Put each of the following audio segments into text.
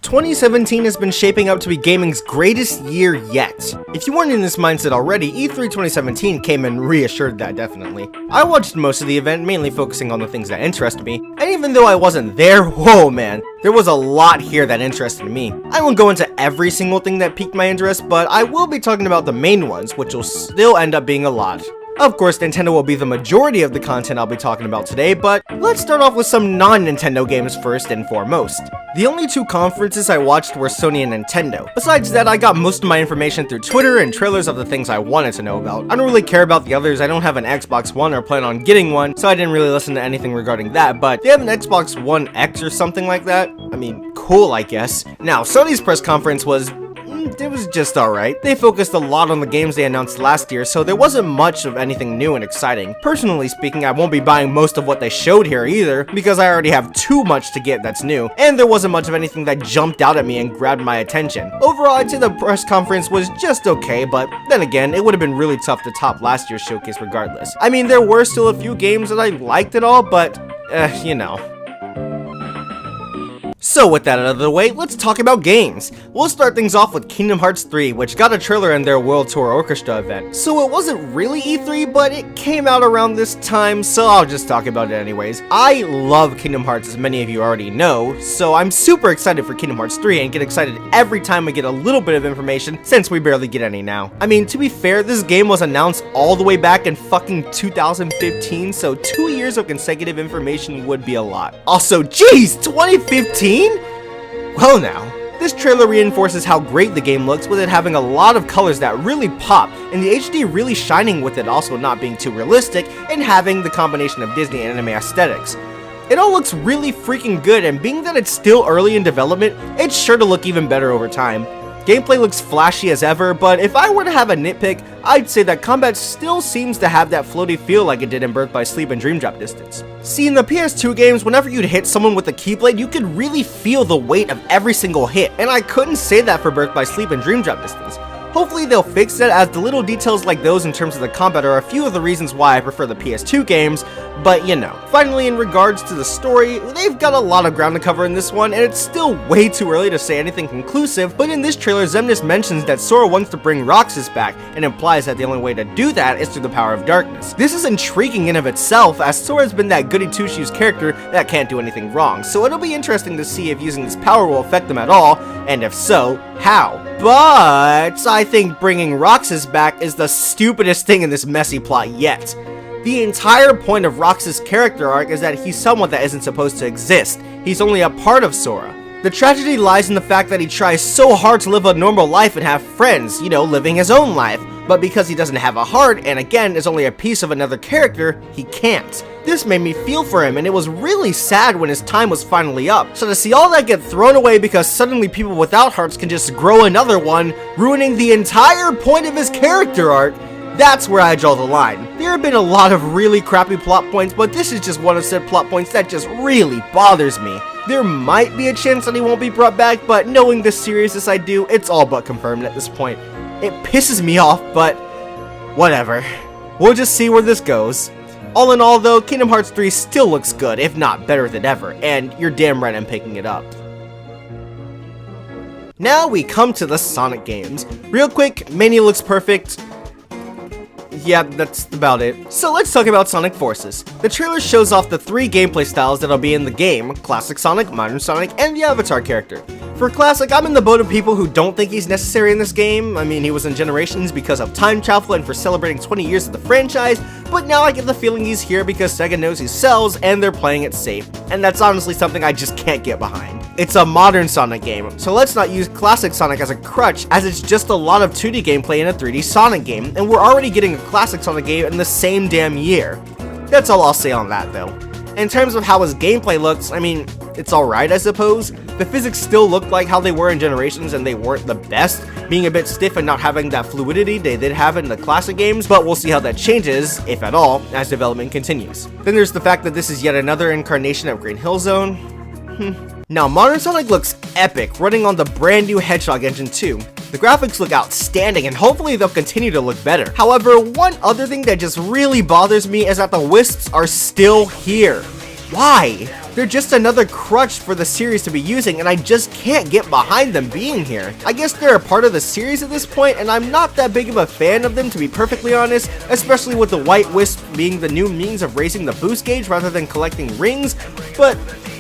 2017 has been shaping up to be gaming's greatest year yet. If you weren't in this mindset already, E3 2017 came and reassured that definitely. I watched most of the event, mainly focusing on the things that interested me, and even though I wasn't there, whoa man, there was a lot here that interested me. I won't go into every single thing that piqued my interest, but I will be talking about the main ones, which will still end up being a lot. Of course, Nintendo will be the majority of the content I'll be talking about today, but let's start off with some non-Nintendo games first and foremost. The only two conferences I watched were Sony and Nintendo. Besides that, I got most of my information through Twitter and trailers of the things I wanted to know about. I don't really care about the others. I don't have an Xbox One or plan on getting one, so I didn't really listen to anything regarding that, but they have an Xbox One X or something like that. I mean, cool, I guess. Now, Sony's press conference was it was just alright. They focused a lot on the games they announced last year, so there wasn't much of anything new and exciting. Personally speaking, I won't be buying most of what they showed here either, because I already have too much to get that's new, and there wasn't much of anything that jumped out at me and grabbed my attention. Overall, I'd say the press conference was just okay, but then again, it would have been really tough to top last year's showcase regardless. I mean, there were still a few games that I liked at all, but, you know. So with that out of the way, let's talk about games. We'll start things off with Kingdom Hearts 3, which got a trailer in their World Tour Orchestra event. So it wasn't really E3, but it came out around this time, so I'll just talk about it anyways. I love Kingdom Hearts, as many of you already know, so I'm super excited for Kingdom Hearts 3 and get excited every time we get a little bit of information, since we barely get any now. I mean, to be fair, this game was announced all the way back in fucking 2015, so 2 years of consecutive information would be a lot. Also, geez, 2015? Well now, this trailer reinforces how great the game looks, with it having a lot of colors that really pop, and the HD really shining with it also not being too realistic, and having the combination of Disney and anime aesthetics. It all looks really freaking good, and being that it's still early in development, it's sure to look even better over time. Gameplay looks flashy as ever, but if I were to have a nitpick, I'd say that combat still seems to have that floaty feel like it did in Birth by Sleep and Dream Drop Distance. See, in the PS2 games, whenever you'd hit someone with a Keyblade, you could really feel the weight of every single hit, and I couldn't say that for Birth by Sleep and Dream Drop Distance. Hopefully they'll fix that, as the little details like those in terms of the combat are a few of the reasons why I prefer the PS2 games, but you know. Finally, in regards to the story, they've got a lot of ground to cover in this one, and it's still way too early to say anything conclusive, but in this trailer, Xemnas mentions that Sora wants to bring Roxas back, and implies that the only way to do that is through the power of darkness. This is intriguing in of itself, as Sora's been that goody two-shoes character that can't do anything wrong, so it'll be interesting to see if using this power will affect them at all, and if so, how. But I think bringing Roxas back is the stupidest thing in this messy plot yet. The entire point of Roxas' character arc is that he's someone that isn't supposed to exist. He's only a part of Sora. The tragedy lies in the fact that he tries so hard to live a normal life and have friends, you know, living his own life. But because he doesn't have a heart, and again is only a piece of another character, he can't. This made me feel for him, and it was really sad when his time was finally up. So to see all that get thrown away because suddenly people without hearts can just grow another one, ruining the entire point of his character arc, that's where I draw the line. There have been a lot of really crappy plot points, but this is just one of said plot points that just really bothers me. There might be a chance that he won't be brought back, but knowing the seriousness I do, it's all but confirmed at this point. It pisses me off, but whatever. We'll just see where this goes. All in all though, Kingdom Hearts 3 still looks good, if not better than ever, and you're damn right I'm picking it up. Now we come to the Sonic games. Real quick, Mania looks perfect. Yeah, that's about it. So let's talk about Sonic Forces. The trailer shows off the 3 gameplay styles that'll be in the game: Classic Sonic, Modern Sonic, and the Avatar character. For Classic, I'm in the boat of people who don't think he's necessary in this game. I mean, he was in Generations because of time travel and for celebrating 20 years of the franchise, but now I get the feeling he's here because Sega knows he sells and they're playing it safe, and that's honestly something I just can't get behind. It's a modern Sonic game, so let's not use Classic Sonic as a crutch, as it's just a lot of 2D gameplay in a 3D Sonic game, and we're already getting a Classic Sonic game in the same damn year. That's all I'll say on that though. In terms of how his gameplay looks, I mean, it's alright I suppose. The physics still look like how they were in Generations, and they weren't the best, being a bit stiff and not having that fluidity they did have in the classic games, but we'll see how that changes, if at all, as development continues. Then there's the fact that this is yet another incarnation of Green Hill Zone. Now, Modern Sonic looks epic, running on the brand new Hedgehog engine too. The graphics look outstanding, and hopefully they'll continue to look better. However, one other thing that just really bothers me is that the Wisps are still here. Why? They're just another crutch for the series to be using, and I just can't get behind them being here. I guess they're a part of the series at this point, and I'm not that big of a fan of them, to be perfectly honest, especially with the White Wisp being the new means of raising the boost gauge rather than collecting rings, but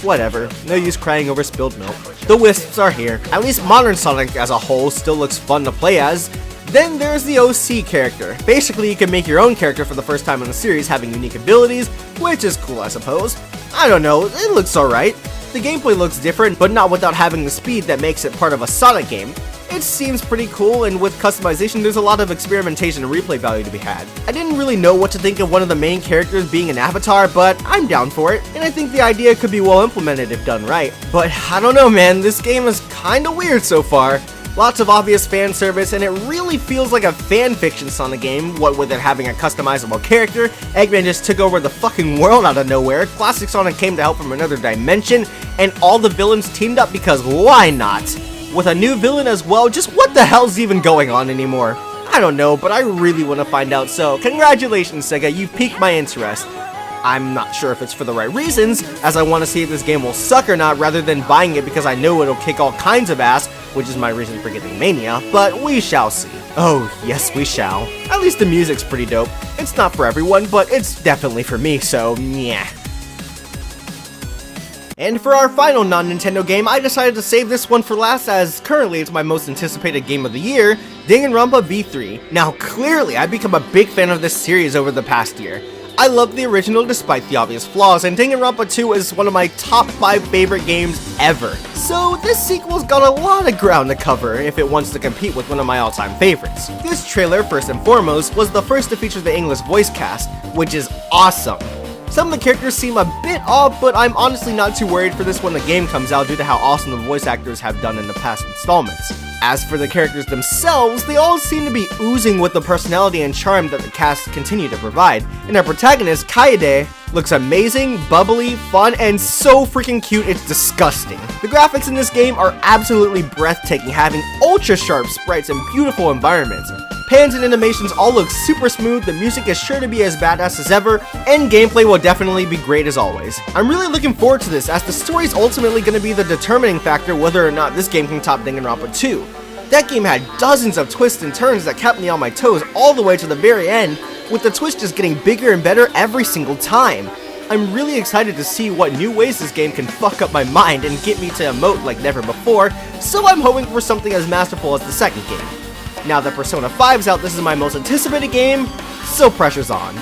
whatever, no use crying over spilled milk. The Wisps are here. At least modern Sonic as a whole still looks fun to play as. Then there's the OC character. Basically, you can make your own character for the first time in the series, having unique abilities, which is cool, I suppose. I don't know, it looks alright. The gameplay looks different, but not without having the speed that makes it part of a Sonic game. It seems pretty cool, and with customization, there's a lot of experimentation and replay value to be had. I didn't really know what to think of one of the main characters being an avatar, but I'm down for it, and I think the idea could be well implemented if done right. But I don't know, man, this game is kinda weird so far. Lots of obvious fan service, and it really feels like a fanfiction Sonic game, what with it having a customizable character. Eggman just took over the fucking world out of nowhere, Classic Sonic came to help from another dimension, and all the villains teamed up because why not? With a new villain as well, just what the hell's even going on anymore? I don't know, but I really want to find out, so congratulations Sega, you've piqued my interest. I'm not sure if it's for the right reasons, as I want to see if this game will suck or not rather than buying it because I know it'll kick all kinds of ass, which is my reason for getting Mania, but we shall see. Oh, yes we shall. At least the music's pretty dope. It's not for everyone, but it's definitely for me, so yeah. And for our final non-Nintendo game, I decided to save this one for last as currently it's my most anticipated game of the year, Danganronpa V3. Now clearly I've become a big fan of this series over the past year. I love the original despite the obvious flaws, and Danganronpa 2 is one of my top 5 favorite games ever. So this sequel's got a lot of ground to cover if it wants to compete with one of my all-time favorites. This trailer, first and foremost, was the first to feature the English voice cast, which is awesome. Some of the characters seem a bit off, but I'm honestly not too worried for this when the game comes out due to how awesome the voice actors have done in the past installments. As for the characters themselves, they all seem to be oozing with the personality and charm that the cast continue to provide, and our protagonist, Kaede, looks amazing, bubbly, fun, and so freaking cute it's disgusting. The graphics in this game are absolutely breathtaking, having ultra sharp sprites and beautiful environments. Pans and animations all look super smooth, the music is sure to be as badass as ever, and gameplay will definitely be great as always. I'm really looking forward to this, as the story's ultimately going to be the determining factor whether or not this game can top Danganronpa 2. That game had dozens of twists and turns that kept me on my toes all the way to the very end, with the twist just getting bigger and better every single time. I'm really excited to see what new ways this game can fuck up my mind and get me to emote like never before, so I'm hoping for something as masterful as the second game. Now that Persona 5's out, this is my most anticipated game, so pressure's on.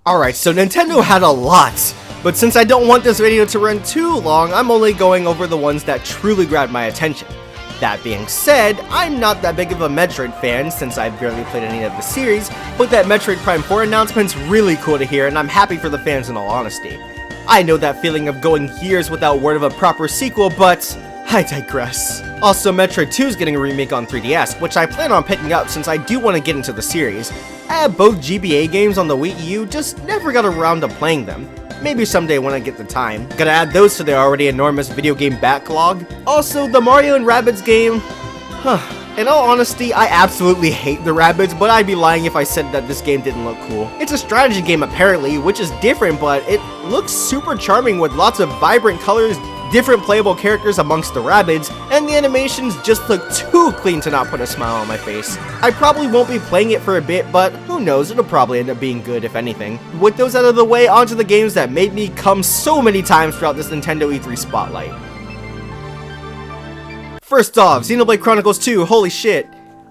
Alright, so Nintendo had a lot, but since I don't want this video to run too long, I'm only going over the ones that truly grabbed my attention. That being said, I'm not that big of a Metroid fan since I've barely played any of the series, but that Metroid Prime 4 announcement's really cool to hear and I'm happy for the fans in all honesty. I know that feeling of going years without word of a proper sequel, but I digress. Also, Metroid 2 is getting a remake on 3DS, which I plan on picking up since I do want to get into the series. I have both GBA games on the Wii U, just never got around to playing them. Maybe someday when I get the time. Gotta add those to the already enormous video game backlog. Also, the Mario and Rabbids game, in all honesty, I absolutely hate the Rabbids, but I'd be lying if I said that this game didn't look cool. It's a strategy game apparently, which is different, but it looks super charming with lots of vibrant colors, different playable characters amongst the Rabbids, and the animations just look too clean to not put a smile on my face. I probably won't be playing it for a bit, but who knows, it'll probably end up being good if anything. With those out of the way, onto the games that made me come so many times throughout this Nintendo E3 spotlight. First off, Xenoblade Chronicles 2, holy shit.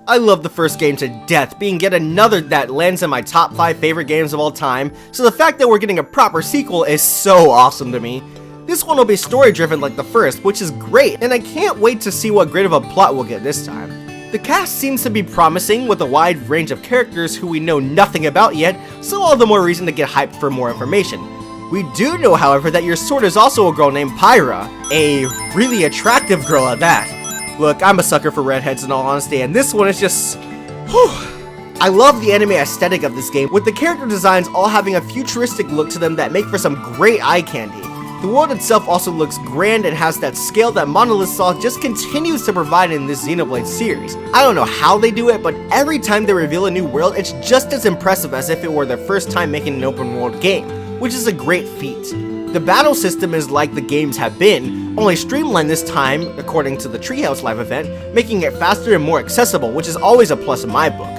I love the first game to death, being yet another that lands in my top 5 favorite games of all time, so the fact that we're getting a proper sequel is so awesome to me. This one will be story-driven like the first, which is great, and I can't wait to see what great of a plot we'll get this time. The cast seems to be promising with a wide range of characters who we know nothing about yet, so all the more reason to get hyped for more information. We do know, however, that your sword is also a girl named Pyra, a really attractive girl at that. Look, I'm a sucker for redheads in all honesty, and this one is just, whew. I love the anime aesthetic of this game, with the character designs all having a futuristic look to them that make for some great eye candy. The world itself also looks grand and has that scale that Monolith Soft just continues to provide in this Xenoblade series. I don't know how they do it, but every time they reveal a new world, it's just as impressive as if it were their first time making an open world game. which is a great feat. The battle system is like the games have been, only streamlined this time according to the Treehouse Live event, making it faster and more accessible, which is always a plus in my book.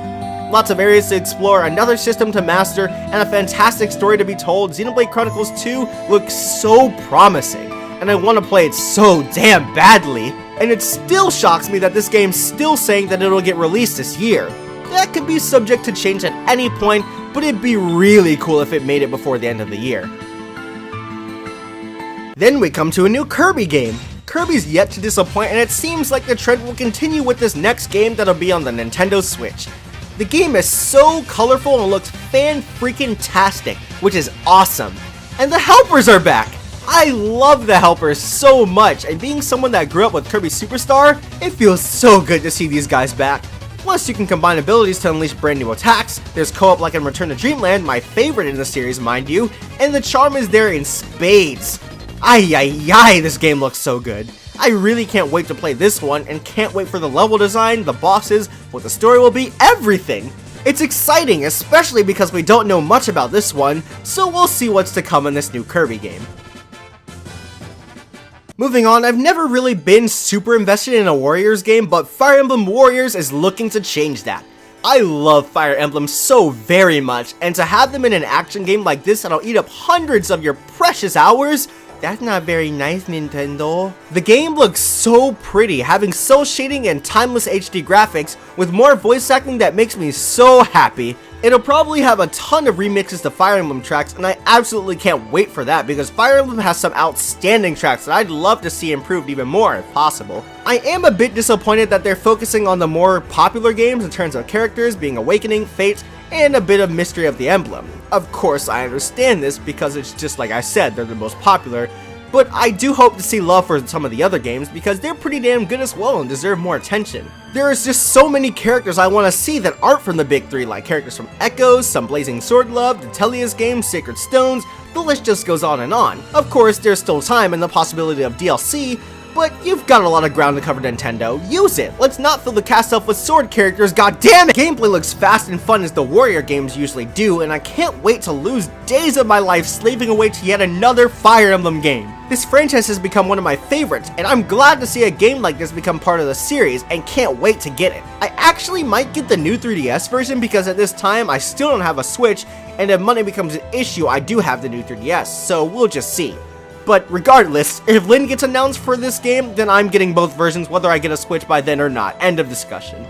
Lots of areas to explore, another system to master, and a fantastic story to be told. Xenoblade Chronicles 2 looks so promising, and I want to play it so damn badly. And it still shocks me that this game's still saying that it'll get released this year. That could be subject to change at any point, but it'd be really cool if it made it before the end of the year. Then we come to a new Kirby game. Kirby's yet to disappoint, and it seems like the trend will continue with this next game that'll be on the Nintendo Switch. The game is so colorful and looks fan-freaking-tastic, which is awesome. And the helpers are back! I love the helpers so much, and being someone that grew up with Kirby Superstar, it feels so good to see these guys back. Plus, you can combine abilities to unleash brand new attacks, there's co-op like in Return to Dreamland, my favorite in the series mind you, and the charm is there in spades. Ay, this game looks so good. I really can't wait to play this one, and can't wait for the level design, the bosses, what the story will be, everything! It's exciting, especially because we don't know much about this one, so we'll see what's to come in this new Kirby game. Moving on, I've never really been super invested in a Warriors game, but Fire Emblem Warriors is looking to change that. I love Fire Emblem so very much, and to have them in an action game like this that'll eat up hundreds of your precious hours, that's not very nice, Nintendo. The game looks so pretty, having cel shading and timeless HD graphics, with more voice acting that makes me so happy. It'll probably have a ton of remixes to Fire Emblem tracks, and I absolutely can't wait for that because Fire Emblem has some outstanding tracks that I'd love to see improved even more if possible. I am a bit disappointed that they're focusing on the more popular games in terms of characters being Awakening, Fate, and a bit of Mystery of the Emblem. Of course, I understand this because it's just like I said, they're the most popular, but I do hope to see love for some of the other games because they're pretty damn good as well and deserve more attention. There is just so many characters I want to see that aren't from the big three, like characters from Echoes, some Blazing Sword Love, the Tellius games, Sacred Stones, the list just goes on and on. Of course, there's still time and the possibility of DLC, but you've got a lot of ground to cover, Nintendo. Use it! Let's not fill the cast up with sword characters, goddammit! Gameplay looks fast and fun as the Warrior games usually do, and I can't wait to lose days of my life slaving away to yet another Fire Emblem game. This franchise has become one of my favorites, and I'm glad to see a game like this become part of the series, and can't wait to get it. I actually might get the new 3DS version because at this time I still don't have a Switch, and if money becomes an issue, I do have the new 3DS, so we'll just see. But regardless, if Lyn gets announced for this game, then I'm getting both versions whether I get a Switch by then or not. End of discussion.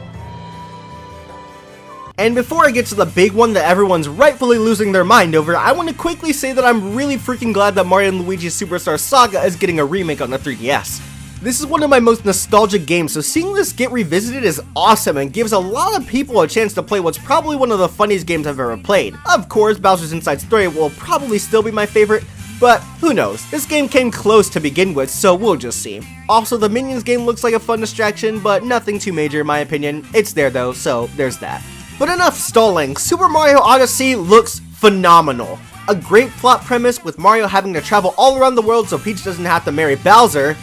And before I get to the big one that everyone's rightfully losing their mind over, I want to quickly say that I'm really freaking glad that Mario & Luigi's Superstar Saga is getting a remake on the 3DS. This is one of my most nostalgic games, so seeing this get revisited is awesome and gives a lot of people a chance to play what's probably one of the funniest games I've ever played. Of course, Bowser's Inside Story will probably still be my favorite, but who knows, this game came close to begin with, so we'll just see. Also, the Minions game looks like a fun distraction, but nothing too major in my opinion. It's there though, so there's that. But enough stalling, Super Mario Odyssey looks phenomenal. A great plot premise with Mario having to travel all around the world so Peach doesn't have to marry Bowser,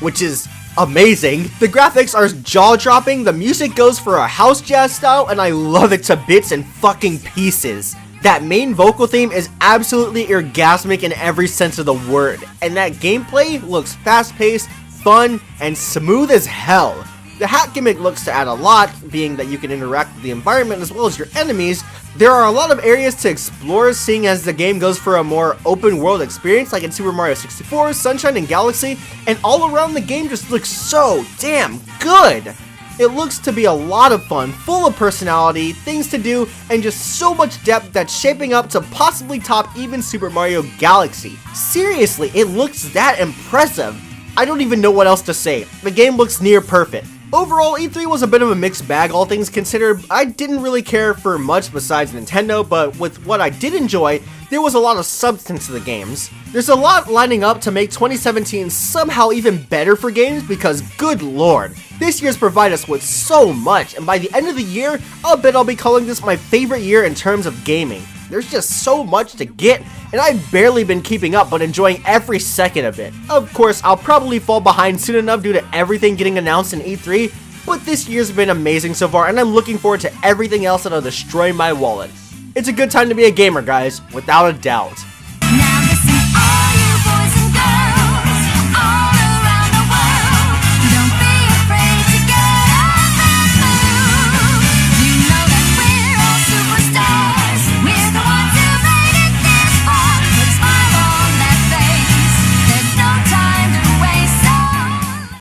which is amazing. The graphics are jaw-dropping, the music goes for a house jazz style, and I love it to bits and fucking pieces. That main vocal theme is absolutely orgasmic in every sense of the word, and that gameplay looks fast-paced, fun, and smooth as hell. The hat gimmick looks to add a lot, being that you can interact with the environment as well as your enemies. There are a lot of areas to explore, seeing as the game goes for a more open world experience like in Super Mario 64, Sunshine, and Galaxy, and all around the game just looks so damn good! It looks to be a lot of fun, full of personality, things to do, and just so much depth that's shaping up to possibly top even Super Mario Galaxy. Seriously, it looks that impressive. I don't even know what else to say. The game looks near perfect. Overall, E3 was a bit of a mixed bag, all things considered. I didn't really care for much besides Nintendo, but with what I did enjoy, there was a lot of substance to the games. There's a lot lining up to make 2017 somehow even better for games because, good lord, this year's provided us with so much, and by the end of the year, I'll bet I'll be calling this my favorite year in terms of gaming. There's just so much to get, and I've barely been keeping up but enjoying every second of it. Of course, I'll probably fall behind soon enough due to everything getting announced in E3, but this year's been amazing so far, and I'm looking forward to everything else that'll destroy my wallet. It's a good time to be a gamer, guys, without a doubt.